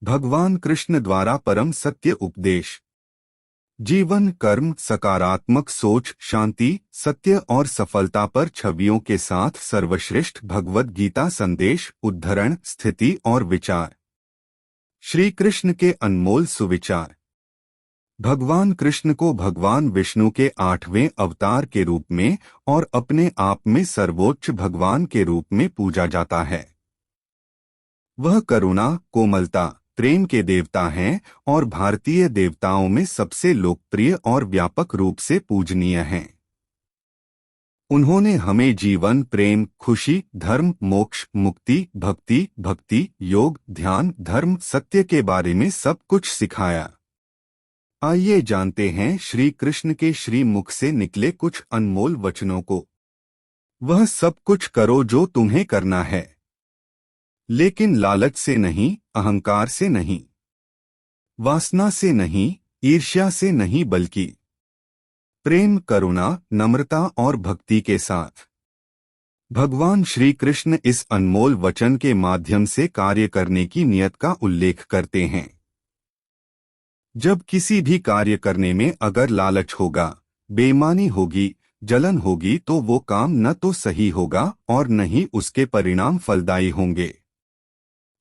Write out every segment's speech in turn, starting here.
भगवान कृष्ण द्वारा परम सत्य उपदेश। जीवन, कर्म, सकारात्मक सोच, शांति, सत्य और सफलता पर छवियों के साथ सर्वश्रेष्ठ भगवद गीता संदेश, उद्धरण, स्थिति और विचार। श्री कृष्ण के अनमोल सुविचार। भगवान कृष्ण को भगवान विष्णु के 8वें अवतार के रूप में और अपने आप में सर्वोच्च भगवान के रूप में पूजा जाता है। वह करुणा, कोमलता, प्रेम के देवता हैं और भारतीय देवताओं में सबसे लोकप्रिय और व्यापक रूप से पूजनीय हैं। उन्होंने हमें जीवन, प्रेम, खुशी, धर्म, मोक्ष, मुक्ति, भक्ति, योग, ध्यान, धर्म, सत्य के बारे में सब कुछ सिखाया। आइए जानते हैं श्री कृष्ण के श्री मुख से निकले कुछ अनमोल वचनों को। वह सब कुछ करो जो तुम्हें करना है, लेकिन लालच से नहीं, अहंकार से नहीं, वासना से नहीं, ईर्ष्या से नहीं, बल्कि प्रेम, करुणा, नम्रता और भक्ति के साथ। भगवान श्री कृष्ण इस अनमोल वचन के माध्यम से कार्य करने की नियत का उल्लेख करते हैं। जब किसी भी कार्य करने में अगर लालच होगा, बेईमानी होगी, जलन होगी, तो वो काम न तो सही होगा और न ही उसके परिणाम फलदायी होंगे।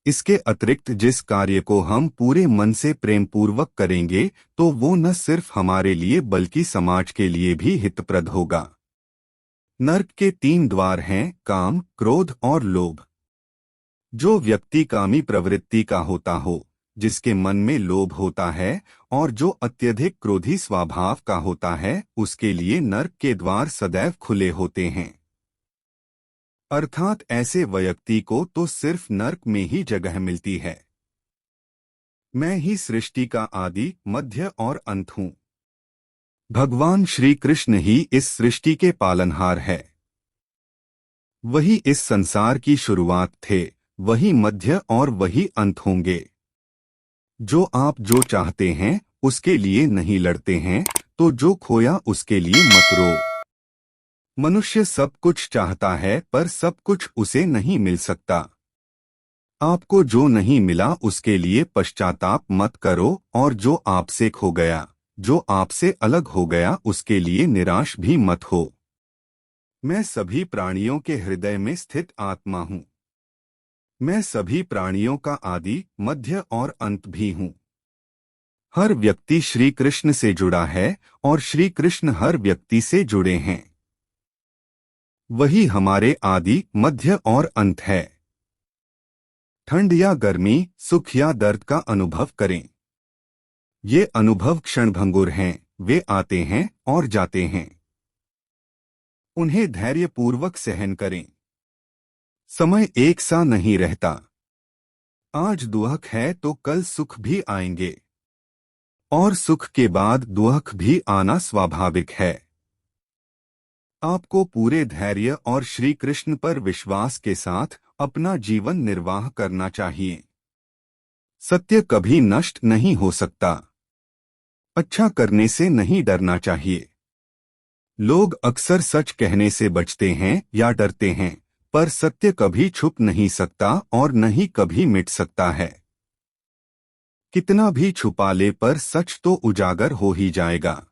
इसके अतिरिक्त जिस कार्य को हम पूरे मन से प्रेमपूर्वक करेंगे तो वो न सिर्फ हमारे लिए बल्कि समाज के लिए भी हितप्रद होगा। नरक के 3 द्वार हैं, काम, क्रोध और लोभ। जो व्यक्ति कामी प्रवृत्ति का होता हो, जिसके मन में लोभ होता है और जो अत्यधिक क्रोधी स्वभाव का होता है, उसके लिए नरक के द्वार सदैव खुले होते हैं। अर्थात ऐसे व्यक्ति को तो सिर्फ नरक में ही जगह मिलती है। मैं ही सृष्टि का आदि, मध्य और अंत हूँ। भगवान श्री कृष्ण ही इस सृष्टि के पालनहार है। वही इस संसार की शुरुआत थे, वही मध्य और वही अंत होंगे। जो आप जो चाहते हैं उसके लिए नहीं लड़ते हैं, तो जो खोया उसके लिए मत रो। मनुष्य सब कुछ चाहता है पर सब कुछ उसे नहीं मिल सकता। आपको जो नहीं मिला उसके लिए पश्चाताप मत करो, और जो आपसे खो गया, जो आपसे अलग हो गया, उसके लिए निराश भी मत हो। मैं सभी प्राणियों के हृदय में स्थित आत्मा हूँ। मैं सभी प्राणियों का आदि, मध्य और अंत भी हूँ। हर व्यक्ति श्री कृष्ण से जुड़ा है और श्री कृष्ण हर व्यक्ति से जुड़े हैं। वही हमारे आदि, मध्य और अंत है। ठंड या गर्मी, सुख या दर्द का अनुभव करें। ये अनुभव क्षणभंगुर हैं, वे आते हैं और जाते हैं। उन्हें धैर्यपूर्वक सहन करें। समय एक सा नहीं रहता। आज दुख है तो कल सुख भी आएंगे, और सुख के बाद दुख भी आना स्वाभाविक है। आपको पूरे धैर्य और श्री कृष्ण पर विश्वास के साथ अपना जीवन निर्वाह करना चाहिए। सत्य कभी नष्ट नहीं हो सकता। अच्छा करने से नहीं डरना चाहिए। लोग अक्सर सच कहने से बचते हैं या डरते हैं, पर सत्य कभी छुप नहीं सकता और न ही कभी मिट सकता है। कितना भी छुपा ले पर सच तो उजागर हो ही जाएगा।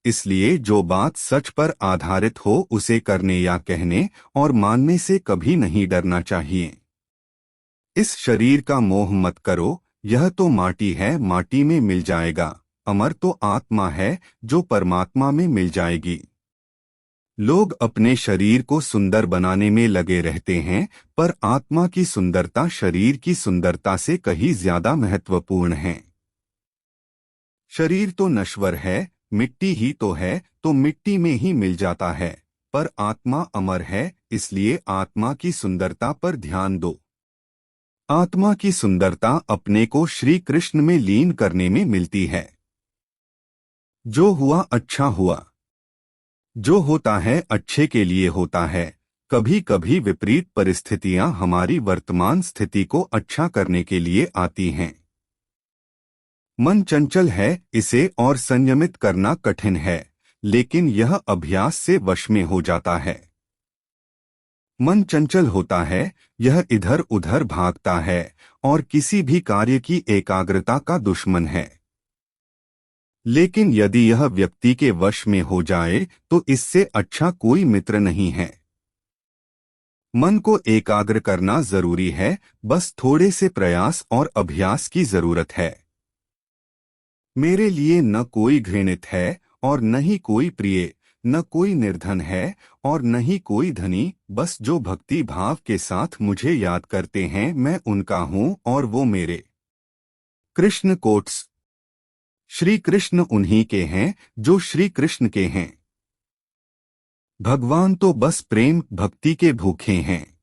इसलिए जो बात सच पर आधारित हो उसे करने या कहने और मानने से कभी नहीं डरना चाहिए। इस शरीर का मोह मत करो, यह तो माटी है, माटी में मिल जाएगा। अमर तो आत्मा है जो परमात्मा में मिल जाएगी। लोग अपने शरीर को सुंदर बनाने में लगे रहते हैं, पर आत्मा की सुंदरता शरीर की सुंदरता से कहीं ज्यादा महत्वपूर्ण है। शरीर तो नश्वर है, मिट्टी ही तो है, तो मिट्टी में ही मिल जाता है, पर आत्मा अमर है, इसलिए आत्मा की सुंदरता पर ध्यान दो। आत्मा की सुंदरता अपने को श्री कृष्ण में लीन करने में मिलती है। जो हुआ अच्छा हुआ। जो होता है अच्छे के लिए होता है। कभी कभी विपरीत परिस्थितियां हमारी वर्तमान स्थिति को अच्छा करने के लिए आती हैं। मन चंचल है, इसे और संयमित करना कठिन है, लेकिन यह अभ्यास से वश में हो जाता है। मन चंचल होता है, यह इधर उधर भागता है और किसी भी कार्य की एकाग्रता का दुश्मन है। लेकिन यदि यह व्यक्ति के वश में हो जाए तो इससे अच्छा कोई मित्र नहीं है। मन को एकाग्र करना जरूरी है, बस थोड़े से प्रयास और अभ्यास की जरूरत है। मेरे लिए न कोई घृणित है और न ही कोई प्रिय, न कोई निर्धन है और न ही कोई धनी, बस जो भक्ति भाव के साथ मुझे याद करते हैं मैं उनका हूँ और वो मेरे। कृष्ण कोट्स। श्री कृष्ण उन्हीं के हैं जो श्री कृष्ण के हैं। भगवान तो बस प्रेम भक्ति के भूखे हैं।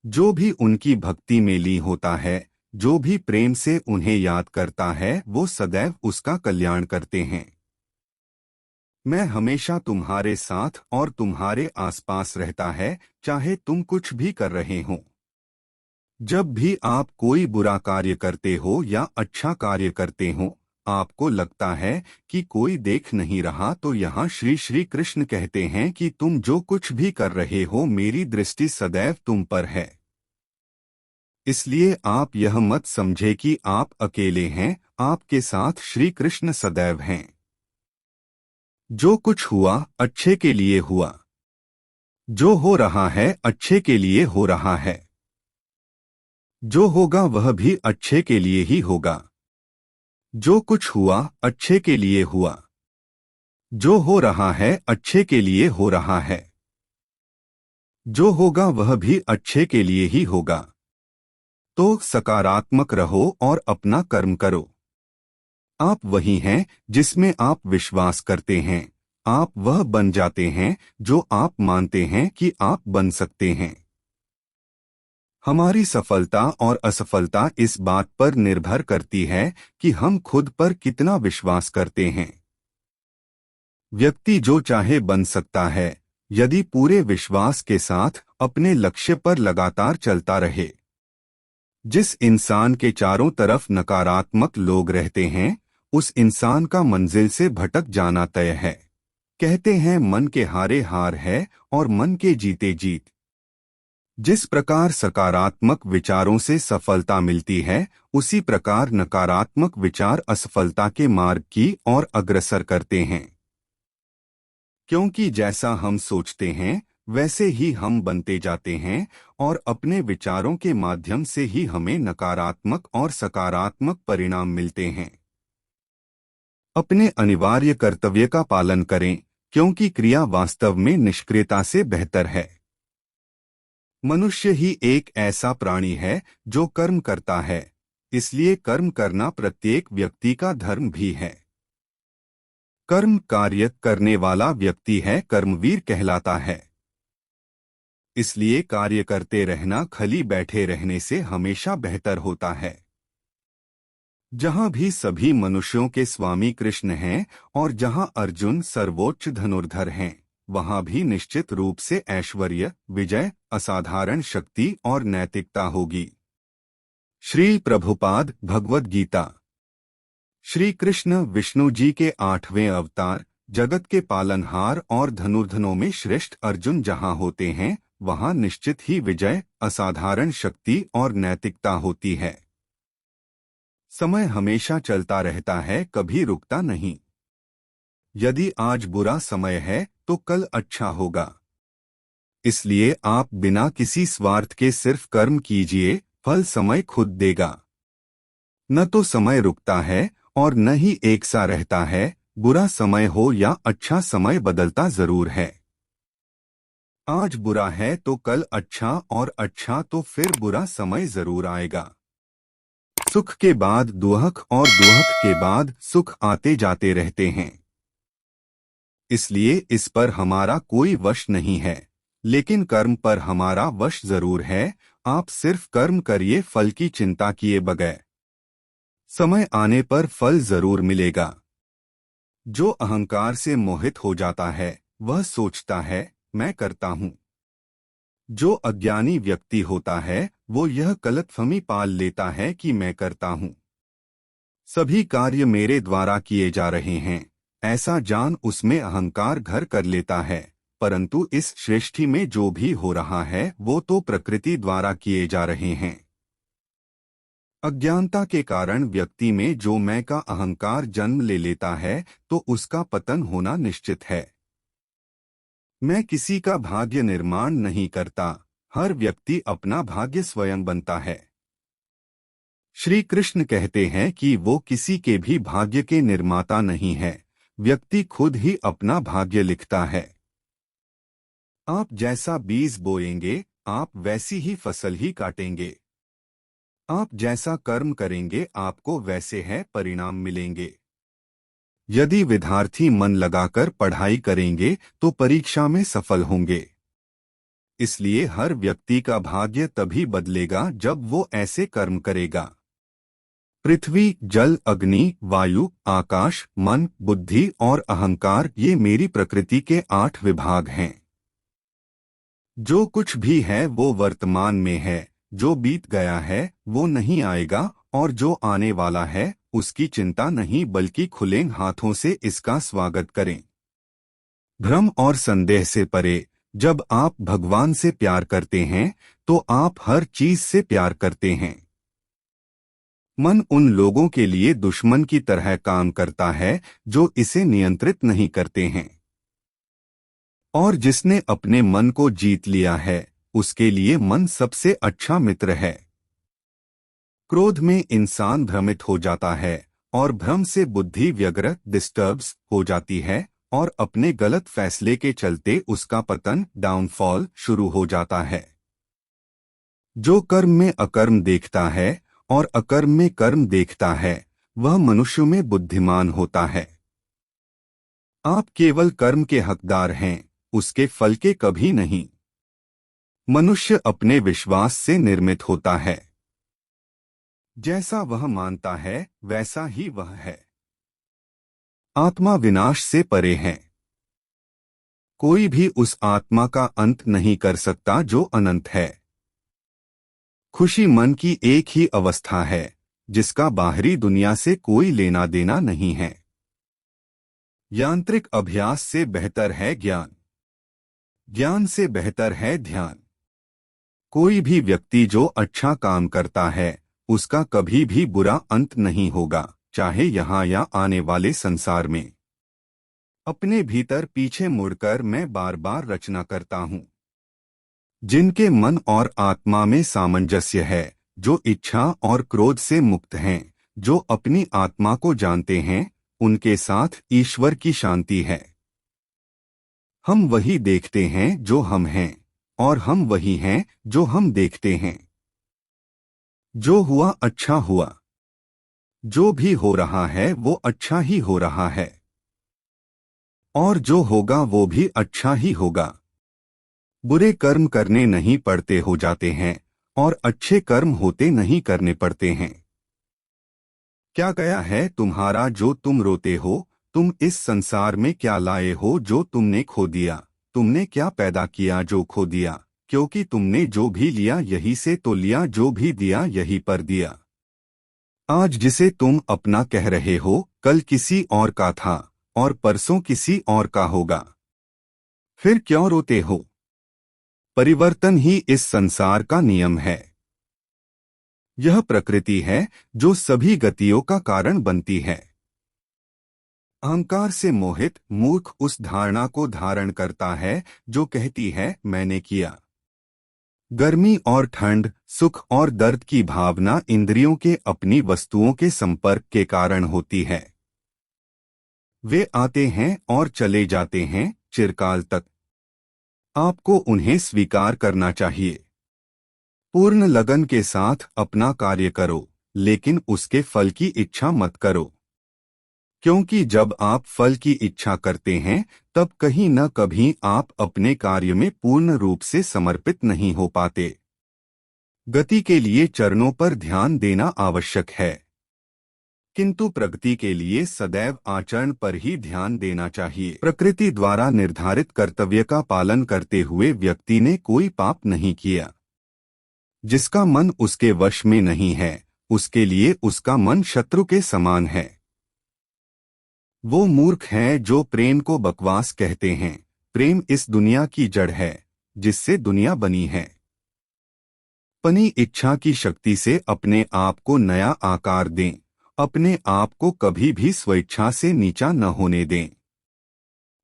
जो भी उनकी भक्ति में लीन होता है, जो भी प्रेम से उन्हें याद करता है, वो सदैव उसका कल्याण करते हैं। मैं हमेशा तुम्हारे साथ और तुम्हारे आसपास रहता है, चाहे तुम कुछ भी कर रहे हो। जब भी आप कोई बुरा कार्य करते हो या अच्छा कार्य करते हो, आपको लगता है कि कोई देख नहीं रहा, तो यहाँ श्री श्री कृष्ण कहते हैं कि तुम जो कुछ भी कर रहे हो मेरी दृष्टि सदैव तुम पर है। इसलिए आप यह मत समझे कि आप अकेले हैं, आपके साथ श्री कृष्ण सदैव हैं। जो कुछ हुआ अच्छे के लिए हुआ। जो हो रहा है अच्छे के लिए हो रहा है। जो होगा वह भी अच्छे के लिए ही होगा। जो कुछ हुआ अच्छे के लिए हुआ। जो हो रहा है अच्छे के लिए हो रहा है। जो होगा वह भी अच्छे के लिए ही होगा। तो सकारात्मक रहो और अपना कर्म करो। आप वही हैं जिसमें आप विश्वास करते हैं। आप वह बन जाते हैं जो आप मानते हैं कि आप बन सकते हैं। हमारी सफलता और असफलता इस बात पर निर्भर करती है कि हम खुद पर कितना विश्वास करते हैं। व्यक्ति जो चाहे बन सकता है, यदि पूरे विश्वास के साथ अपने लक्ष्य पर लगातार चलता रहे। जिस इंसान के चारों तरफ नकारात्मक लोग रहते हैं, उस इंसान का मंजिल से भटक जाना तय है। कहते हैं मन के हारे हार है और मन के जीते जीत। जिस प्रकार सकारात्मक विचारों से सफलता मिलती है, उसी प्रकार नकारात्मक विचार असफलता के मार्ग की ओर अग्रसर करते हैं। क्योंकि जैसा हम सोचते हैं वैसे ही हम बनते जाते हैं और अपने विचारों के माध्यम से ही हमें नकारात्मक और सकारात्मक परिणाम मिलते हैं। अपने अनिवार्य कर्तव्य का पालन करें, क्योंकि क्रिया वास्तव में निष्क्रियता से बेहतर है। मनुष्य ही एक ऐसा प्राणी है जो कर्म करता है, इसलिए कर्म करना प्रत्येक व्यक्ति का धर्म भी है। कर्म कार्य करने वाला व्यक्ति है कर्मवीर कहलाता है। इसलिए कार्य करते रहना खाली बैठे रहने से हमेशा बेहतर होता है। जहाँ भी सभी मनुष्यों के स्वामी कृष्ण हैं और जहाँ अर्जुन सर्वोच्च धनुर्धर हैं, वहाँ भी निश्चित रूप से ऐश्वर्य, विजय, असाधारण शक्ति और नैतिकता होगी। श्री प्रभुपाद भगवद गीता। श्री कृष्ण विष्णु जी के 8वें अवतार, जगत के पालनहार और धनुर्धनों में श्रेष्ठ अर्जुन जहाँ होते हैं, वहाँ निश्चित ही विजय, असाधारण शक्ति और नैतिकता होती है। समय हमेशा चलता रहता है, कभी रुकता नहीं। यदि आज बुरा समय है तो कल अच्छा होगा। इसलिए आप बिना किसी स्वार्थ के सिर्फ कर्म कीजिए, फल समय खुद देगा। न तो समय रुकता है और न ही एक सा रहता है, बुरा समय हो या अच्छा समय बदलता जरूर है। आज बुरा है तो कल अच्छा और अच्छा तो फिर बुरा समय जरूर आएगा। सुख के बाद दुख और दुख के बाद सुख आते जाते रहते हैं। इसलिए इस पर हमारा कोई वश नहीं है, लेकिन कर्म पर हमारा वश जरूर है। आप सिर्फ कर्म करिए, फल की चिंता किए बगैर। समय आने पर फल जरूर मिलेगा। जो अहंकार से मोहित हो जाता है वह सोचता है मैं करता हूँ। जो अज्ञानी व्यक्ति होता है वो यह गलतफहमी पाल लेता है कि मैं करता हूँ। सभी कार्य मेरे द्वारा किए जा रहे हैं, ऐसा जान उसमें अहंकार घर कर लेता है, परंतु इस सृष्टि में जो भी हो रहा है वो तो प्रकृति द्वारा किए जा रहे हैं। अज्ञानता के कारण व्यक्ति में जो मैं का अहंकार जन्म ले लेता है तो उसका पतन होना निश्चित है। मैं किसी का भाग्य निर्माण नहीं करता, हर व्यक्ति अपना भाग्य स्वयं बनता है। श्री कृष्ण कहते हैं कि वो किसी के भी भाग्य के निर्माता नहीं है, व्यक्ति खुद ही अपना भाग्य लिखता है। आप जैसा बीज बोएंगे आप वैसी ही फसल ही काटेंगे। आप जैसा कर्म करेंगे आपको वैसे है परिणाम मिलेंगे। यदि विद्यार्थी मन लगाकर पढ़ाई करेंगे तो परीक्षा में सफल होंगे। इसलिए हर व्यक्ति का भाग्य तभी बदलेगा जब वो ऐसे कर्म करेगा। पृथ्वी, जल, अग्नि, वायु, आकाश, मन, बुद्धि और अहंकार ये मेरी प्रकृति के 8 विभाग हैं। जो कुछ भी है वो वर्तमान में है, जो बीत गया है वो नहीं आएगा और जो आने वाला है उसकी चिंता नहीं बल्कि खुले हाथों से इसका स्वागत करें। भ्रम और संदेह से परे, जब आप भगवान से प्यार करते हैं तो आप हर चीज से प्यार करते हैं। मन उन लोगों के लिए दुश्मन की तरह काम करता है जो इसे नियंत्रित नहीं करते हैं, और जिसने अपने मन को जीत लिया है उसके लिए मन सबसे अच्छा मित्र है। क्रोध में इंसान भ्रमित हो जाता है और भ्रम से बुद्धि व्यग्र डिस्टर्ब्स हो जाती है और अपने गलत फैसले के चलते उसका पतन डाउनफॉल शुरू हो जाता है। जो कर्म में अकर्म देखता है और अकर्म में कर्म देखता है वह मनुष्य में बुद्धिमान होता है। आप केवल कर्म के हकदार हैं, उसके फल के कभी नहीं। मनुष्य अपने विश्वास से निर्मित होता है। जैसा वह मानता है वैसा ही वह है। आत्मा विनाश से परे है। कोई भी उस आत्मा का अंत नहीं कर सकता जो अनंत है। खुशी मन की एक ही अवस्था है जिसका बाहरी दुनिया से कोई लेना देना नहीं है। यांत्रिक अभ्यास से बेहतर है ज्ञान, ज्ञान से बेहतर है ध्यान। कोई भी व्यक्ति जो अच्छा काम करता है उसका कभी भी बुरा अंत नहीं होगा, चाहे यहाँ या आने वाले संसार में। अपने भीतर पीछे मुड़कर मैं बार बार रचना करता हूँ। जिनके मन और आत्मा में सामंजस्य है, जो इच्छा और क्रोध से मुक्त हैं, जो अपनी आत्मा को जानते हैं, उनके साथ ईश्वर की शांति है। हम वही देखते हैं जो हम हैं और हम वही हैं जो हम देखते हैं। जो हुआ अच्छा हुआ, जो भी हो रहा है वो अच्छा ही हो रहा है, और जो होगा वो भी अच्छा ही होगा। बुरे कर्म करने नहीं पड़ते हो जाते हैं और अच्छे कर्म होते नहीं करने पड़ते हैं। क्या गया है तुम्हारा जो तुम रोते हो? तुम इस संसार में क्या लाए हो जो तुमने खो दिया? तुमने क्या पैदा किया जो खो दिया? क्योंकि तुमने जो भी लिया यही से तो लिया, जो भी दिया यही पर दिया। आज जिसे तुम अपना कह रहे हो कल किसी और का था और परसों किसी और का होगा। फिर क्यों रोते हो? परिवर्तन ही इस संसार का नियम है। यह प्रकृति है जो सभी गतियों का कारण बनती है। अहंकार से मोहित मूर्ख उस धारणा को धारण करता है जो कहती है मैंने किया। गर्मी और ठंड, सुख और दर्द की भावना इंद्रियों के अपनी वस्तुओं के संपर्क के कारण होती है। वे आते हैं और चले जाते हैं चिरकाल तक। आपको उन्हें स्वीकार करना चाहिए। पूर्ण लगन के साथ अपना कार्य करो, लेकिन उसके फल की इच्छा मत करो, क्योंकि जब आप फल की इच्छा करते हैं तब कहीं न कभी आप अपने कार्य में पूर्ण रूप से समर्पित नहीं हो पाते। गति के लिए चरणों पर ध्यान देना आवश्यक है, किंतु प्रगति के लिए सदैव आचरण पर ही ध्यान देना चाहिए। प्रकृति द्वारा निर्धारित कर्तव्य का पालन करते हुए व्यक्ति ने कोई पाप नहीं किया। जिसका मन उसके वश में नहीं है, उसके लिए उसका मन शत्रु के समान है। वो मूर्ख हैं जो प्रेम को बकवास कहते हैं प्रेम इस दुनिया की जड़ है जिससे दुनिया बनी है। अपनी इच्छा की शक्ति से अपने आप को नया आकार दें, अपने आप को कभी भी स्वेच्छा से नीचा न होने दें।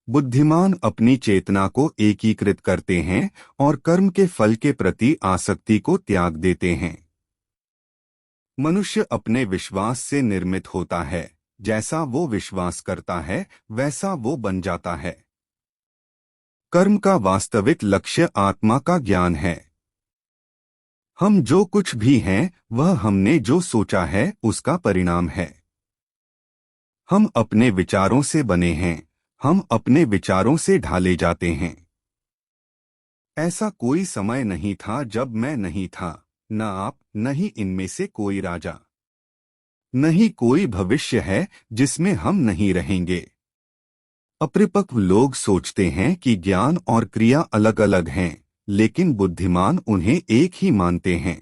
बुद्धिमान अपनी चेतना को एकीकृत करते हैं और कर्म के फल के प्रति आसक्ति को त्याग देते हैं। मनुष्य अपने विश्वास से निर्मित होता है, जैसा वो विश्वास करता है वैसा वो बन जाता है। कर्म का वास्तविक लक्ष्य आत्मा का ज्ञान है। हम जो कुछ भी हैं वह हमने जो सोचा है उसका परिणाम है। हम अपने विचारों से बने हैं, हम अपने विचारों से ढाले जाते हैं। ऐसा कोई समय नहीं था जब मैं नहीं था, न आप, न ही इनमें से कोई राजा। नहीं कोई भविष्य है जिसमें हम नहीं रहेंगे। अपरिपक्व लोग सोचते हैं कि ज्ञान और क्रिया अलग अलग हैं, लेकिन बुद्धिमान उन्हें एक ही मानते हैं।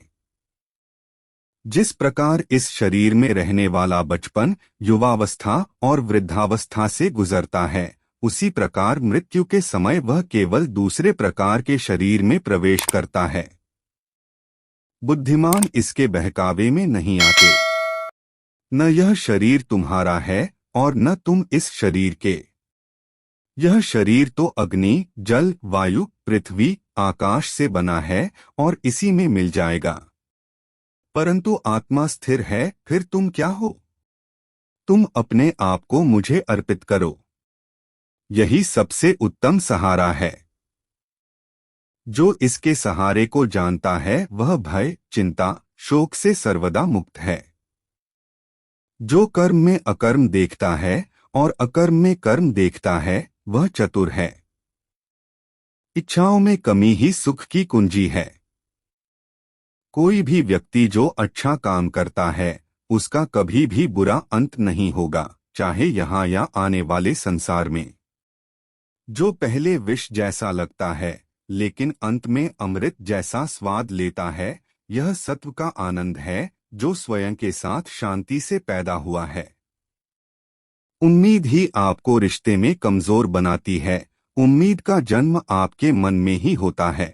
जिस प्रकार इस शरीर में रहने वाला बचपन, युवावस्था और वृद्धावस्था से गुजरता है, उसी प्रकार मृत्यु के समय वह केवल दूसरे प्रकार के शरीर में प्रवेश करता है। बुद्धिमान इसके बहकावे में नहीं आते। न यह शरीर तुम्हारा है और न तुम इस शरीर के। यह शरीर तो अग्नि, जल, वायु, पृथ्वी, आकाश से बना है और इसी में मिल जाएगा। परंतु आत्मा स्थिर है, फिर तुम क्या हो? तुम अपने आप को मुझे अर्पित करो। यही सबसे उत्तम सहारा है। जो इसके सहारे को जानता है वह भय, चिंता, शोक से सर्वदा मुक्त है। जो कर्म में अकर्म देखता है और अकर्म में कर्म देखता है वह चतुर है। इच्छाओं में कमी ही सुख की कुंजी है। कोई भी व्यक्ति जो अच्छा काम करता है उसका कभी भी बुरा अंत नहीं होगा, चाहे यहाँ या आने वाले संसार में। जो पहले विष जैसा लगता है लेकिन अंत में अमृत जैसा स्वाद लेता है, यह सत्व का आनंद है जो स्वयं के साथ शांति से पैदा हुआ है। उम्मीद ही आपको रिश्ते में कमजोर बनाती है। उम्मीद का जन्म आपके मन में ही होता है।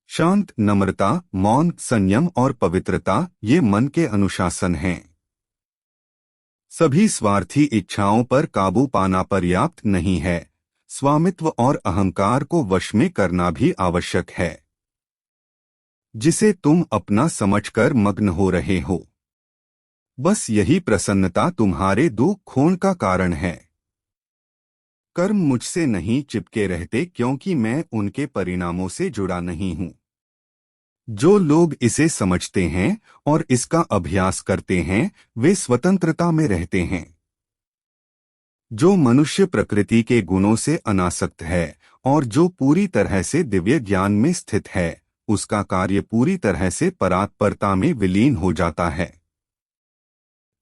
शांत, नम्रता, मौन, संयम और पवित्रता ये मन के अनुशासन हैं। सभी स्वार्थी इच्छाओं पर काबू पाना पर्याप्त नहीं है, स्वामित्व और अहंकार को वश में करना भी आवश्यक है, जिसे तुम अपना समझकर मग्न हो रहे हो। बस यही प्रसन्नता तुम्हारे दुख खोण का कारण है। कर्म मुझसे नहीं चिपके रहते क्योंकि मैं उनके परिणामों से जुड़ा नहीं हूँ। जो लोग इसे समझते हैं और इसका अभ्यास करते हैं वे स्वतंत्रता में रहते हैं। जो मनुष्य प्रकृति के गुणों से अनासक्त है और जो पूरी तरह से दिव्य ज्ञान में स्थित है, उसका कार्य पूरी तरह से परात्परता में विलीन हो जाता है।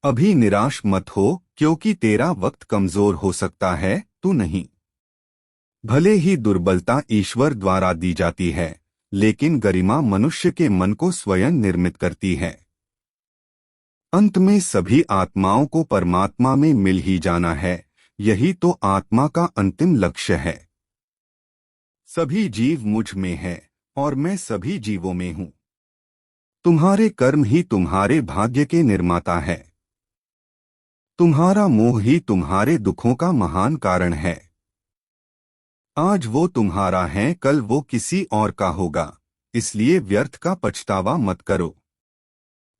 अभी निराश मत हो, क्योंकि तेरा वक्त कमजोर हो सकता है, तू नहीं। भले ही दुर्बलता ईश्वर द्वारा दी जाती है, लेकिन गरिमा मनुष्य के मन को स्वयं निर्मित करती है। अंत में सभी आत्माओं को परमात्मा में मिल ही जाना है, यही तो आत्मा का अंतिम लक्ष्य है। सभी जीव मुझ में है और मैं सभी जीवों में हूँ। तुम्हारे कर्म ही तुम्हारे भाग्य के निर्माता है। तुम्हारा मोह ही तुम्हारे दुखों का महान कारण है। आज वो तुम्हारा है, कल वो किसी और का होगा, इसलिए व्यर्थ का पछतावा मत करो।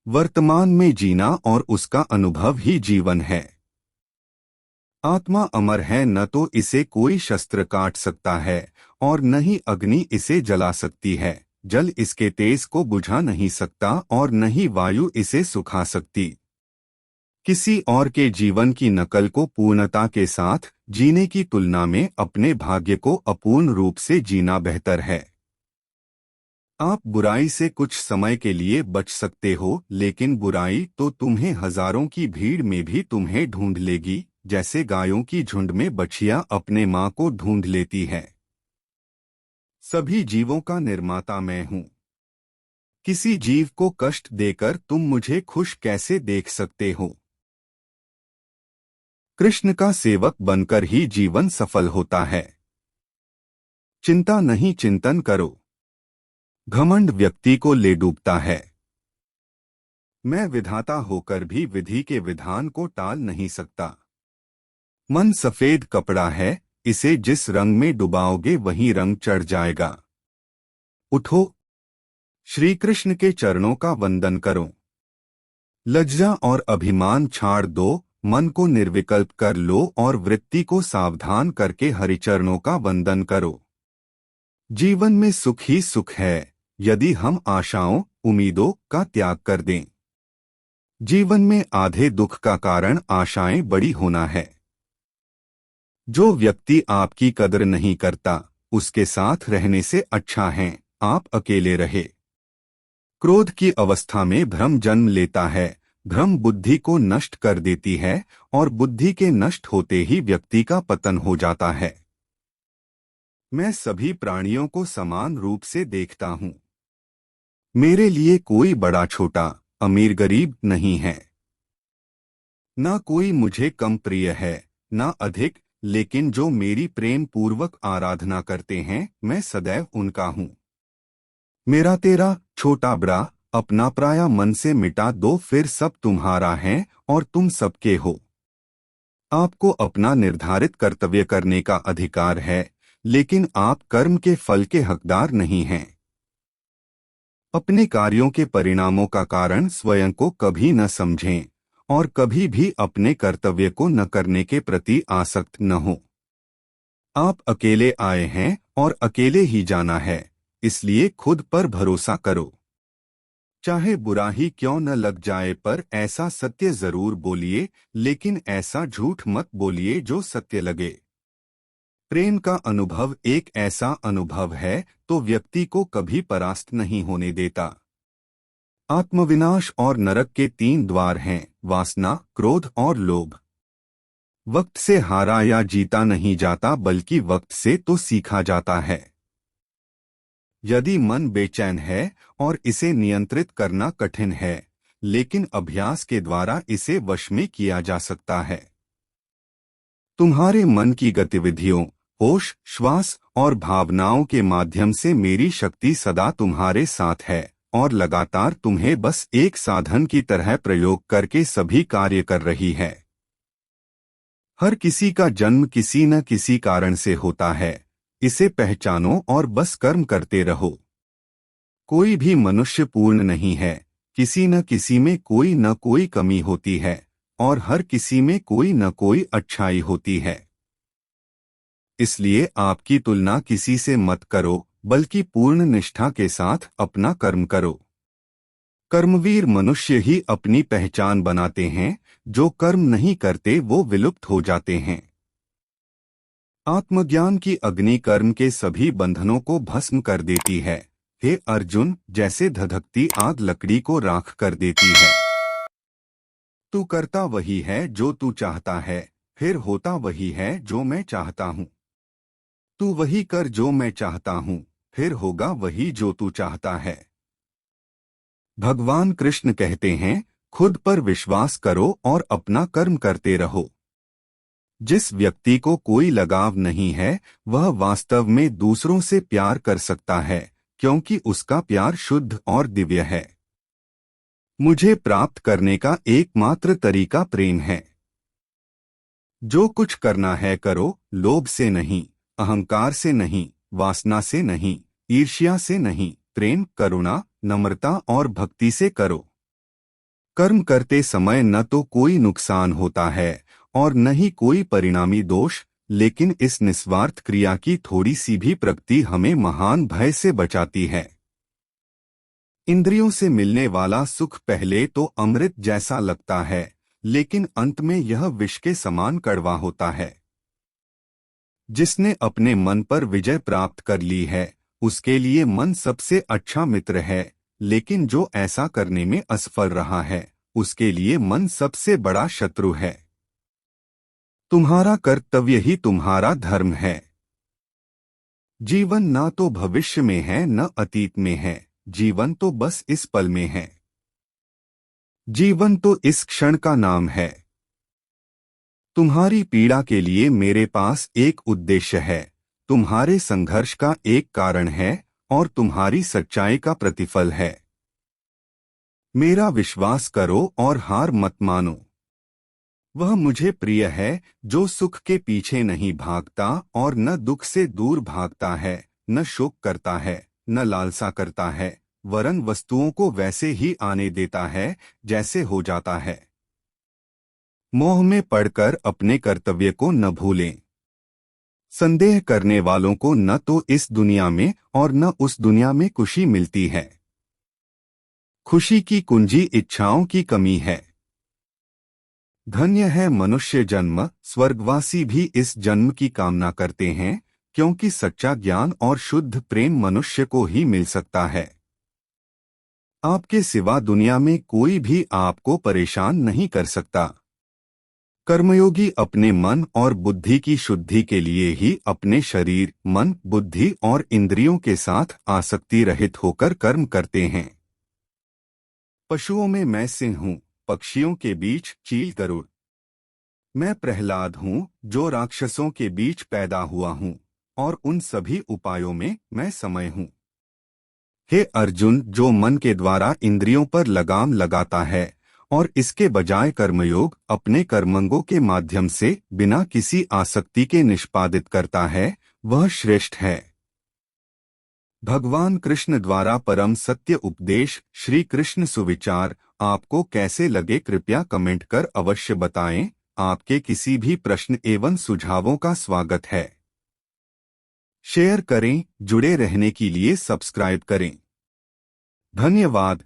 वर्तमान में जीना और उसका अनुभव ही जीवन है। आत्मा अमर है, न तो इसे कोई शस्त्र काट सकता है और न ही अग्नि इसे जला सकती है। जल इसके तेज को बुझा नहीं सकता और न ही वायु इसे सुखा सकती। किसी और के जीवन की नकल को पूर्णता के साथ जीने की तुलना में अपने भाग्य को अपूर्ण रूप से जीना बेहतर है। आप बुराई से कुछ समय के लिए बच सकते हो, लेकिन बुराई तो तुम्हें हजारों की भीड़ में भी तुम्हें ढूंढ लेगी, जैसे गायों की झुंड में बछिया अपने मां को ढूंढ लेती है। सभी जीवों का निर्माता मैं हूं। किसी जीव को कष्ट देकर तुम मुझे खुश कैसे देख सकते हो? कृष्ण का सेवक बनकर ही जीवन सफल होता है। चिंता नहीं, चिंतन करो। घमंड व्यक्ति को ले डूबता है। मैं विधाता होकर भी विधि के विधान को टाल नहीं सकता। मन सफेद कपड़ा है, इसे जिस रंग में डुबाओगे वही रंग चढ़ जाएगा। उठो, श्री कृष्ण के चरणों का वंदन करो। लज्जा और अभिमान छाड़ दो, मन को निर्विकल्प कर लो और वृत्ति को सावधान करके हरिचरणों का वंदन करो। जीवन में सुख ही सुख है यदि हम आशाओं उम्मीदों का त्याग कर दें। जीवन में आधे दुख का कारण आशाएं बड़ी होना है। जो व्यक्ति आपकी कदर नहीं करता उसके साथ रहने से अच्छा है आप अकेले रहे। क्रोध की अवस्था में भ्रम जन्म लेता है, भ्रम बुद्धि को नष्ट कर देती है और बुद्धि के नष्ट होते ही व्यक्ति का पतन हो जाता है। मैं सभी प्राणियों को समान रूप से देखता हूँ। मेरे लिए कोई बड़ा छोटा, अमीर गरीब नहीं है। न कोई मुझे कम प्रिय है न अधिक, लेकिन जो मेरी प्रेम पूर्वक आराधना करते हैं मैं सदैव उनका हूँ। मेरा तेरा छोटा बड़ा अपना पराया मन से मिटा दो, फिर सब तुम्हारा है और तुम सबके हो। आपको अपना निर्धारित कर्तव्य करने का अधिकार है, लेकिन आप कर्म के फल के हकदार नहीं हैं। अपने कार्यों के परिणामों का कारण स्वयं को कभी न समझें और कभी भी अपने कर्तव्य को न करने के प्रति आसक्त न हो। आप अकेले आए हैं और अकेले ही जाना है, इसलिए खुद पर भरोसा करो। चाहे बुरा ही क्यों न लग जाए, पर ऐसा सत्य जरूर बोलिए, लेकिन ऐसा झूठ मत बोलिए जो सत्य लगे। प्रेम का अनुभव एक ऐसा अनुभव है तो व्यक्ति को कभी परास्त नहीं होने देता। आत्मविनाश और नरक के 3 द्वार हैं, वासना, क्रोध और लोभ। वक्त से हारा या जीता नहीं जाता, बल्कि वक्त से तो सीखा जाता है। यदि मन बेचैन है और इसे नियंत्रित करना कठिन है, लेकिन अभ्यास के द्वारा इसे वश में किया जा सकता है। तुम्हारे मन की गतिविधियों, होश, श्वास और भावनाओं के माध्यम से मेरी शक्ति सदा तुम्हारे साथ है और लगातार तुम्हें बस एक साधन की तरह प्रयोग करके सभी कार्य कर रही है। हर किसी का जन्म किसी न किसी कारण से होता है, इसे पहचानो और बस कर्म करते रहो। कोई भी मनुष्य पूर्ण नहीं है, किसी न किसी में कोई न कोई कमी होती है और हर किसी में कोई न कोई अच्छाई होती है। इसलिए आपकी तुलना किसी से मत करो, बल्कि पूर्ण निष्ठा के साथ अपना कर्म करो। कर्मवीर मनुष्य ही अपनी पहचान बनाते हैं, जो कर्म नहीं करते वो विलुप्त हो जाते हैं। आत्मज्ञान की अग्नि कर्म के सभी बंधनों को भस्म कर देती है। हे अर्जुन, जैसे धधकती आग लकड़ी को राख कर देती है। तू करता वही है जो तू चाहता है, फिर होता वही है जो मैं चाहता हूँ। तू वही कर जो मैं चाहता हूँ, फिर होगा वही जो तू चाहता है। भगवान कृष्ण कहते हैं, खुद पर विश्वास करो और अपना कर्म करते रहो। जिस व्यक्ति को कोई लगाव नहीं है वह वास्तव में दूसरों से प्यार कर सकता है, क्योंकि उसका प्यार शुद्ध और दिव्य है। मुझे प्राप्त करने का एकमात्र तरीका प्रेम है। जो कुछ करना है करो, लोभ से नहीं, अहंकार से नहीं, वासना से नहीं, ईर्ष्या से नहीं, प्रेम, करुणा, नम्रता और भक्ति से करो। कर्म करते समय न तो कोई नुकसान होता है और न ही कोई परिणामी दोष, लेकिन इस निस्वार्थ क्रिया की थोड़ी सी भी प्रगति हमें महान भय से बचाती है। इंद्रियों से मिलने वाला सुख पहले तो अमृत जैसा लगता है, लेकिन अंत में यह विष के समान कड़वा होता है। जिसने अपने मन पर विजय प्राप्त कर ली है उसके लिए मन सबसे अच्छा मित्र है, लेकिन जो ऐसा करने में असफल रहा है उसके लिए मन सबसे बड़ा शत्रु है। तुम्हारा कर्तव्य ही तुम्हारा धर्म है। जीवन ना तो भविष्य में है न अतीत में है, जीवन तो बस इस पल में है। जीवन तो इस क्षण का नाम है। तुम्हारी पीड़ा के लिए मेरे पास एक उद्देश्य है, तुम्हारे संघर्ष का एक कारण है और तुम्हारी सच्चाई का प्रतिफल है। मेरा विश्वास करो और हार मत मानो। वह मुझे प्रिय है जो सुख के पीछे नहीं भागता और न दुख से दूर भागता है, न शोक करता है, न लालसा करता है, वरन वस्तुओं को वैसे ही आने देता है जैसे हो जाता है। मोह में पड़कर अपने कर्तव्य को न भूलें। संदेह करने वालों को न तो इस दुनिया में और न उस दुनिया में खुशी मिलती है। खुशी की कुंजी इच्छाओं की कमी है। धन्य है मनुष्य जन्म, स्वर्गवासी भी इस जन्म की कामना करते हैं, क्योंकि सच्चा ज्ञान और शुद्ध प्रेम मनुष्य को ही मिल सकता है। आपके सिवा दुनिया में कोई भी आपको परेशान नहीं कर सकता। कर्मयोगी अपने मन और बुद्धि की शुद्धि के लिए ही अपने शरीर, मन, बुद्धि और इंद्रियों के साथ आसक्ति रहित होकर कर्म करते हैं। पशुओं में मैं सिंह हूँ, पक्षियों के बीच चील गरुड़। मैं प्रहलाद हूँ जो राक्षसों के बीच पैदा हुआ हूँ, और उन सभी उपायों में मैं समय हूँ। हे अर्जुन, जो मन के द्वारा इंद्रियों पर लगाम लगाता है और इसके बजाय कर्मयोग अपने कर्मंगों के माध्यम से बिना किसी आसक्ति के निष्पादित करता है, वह श्रेष्ठ है। भगवान कृष्ण द्वारा परम सत्य उपदेश श्री कृष्ण सुविचार आपको कैसे लगे, कृपया कमेंट कर अवश्य बताएं। आपके किसी भी प्रश्न एवं सुझावों का स्वागत है। शेयर करें, जुड़े रहने के लिए सब्सक्राइब करें। धन्यवाद।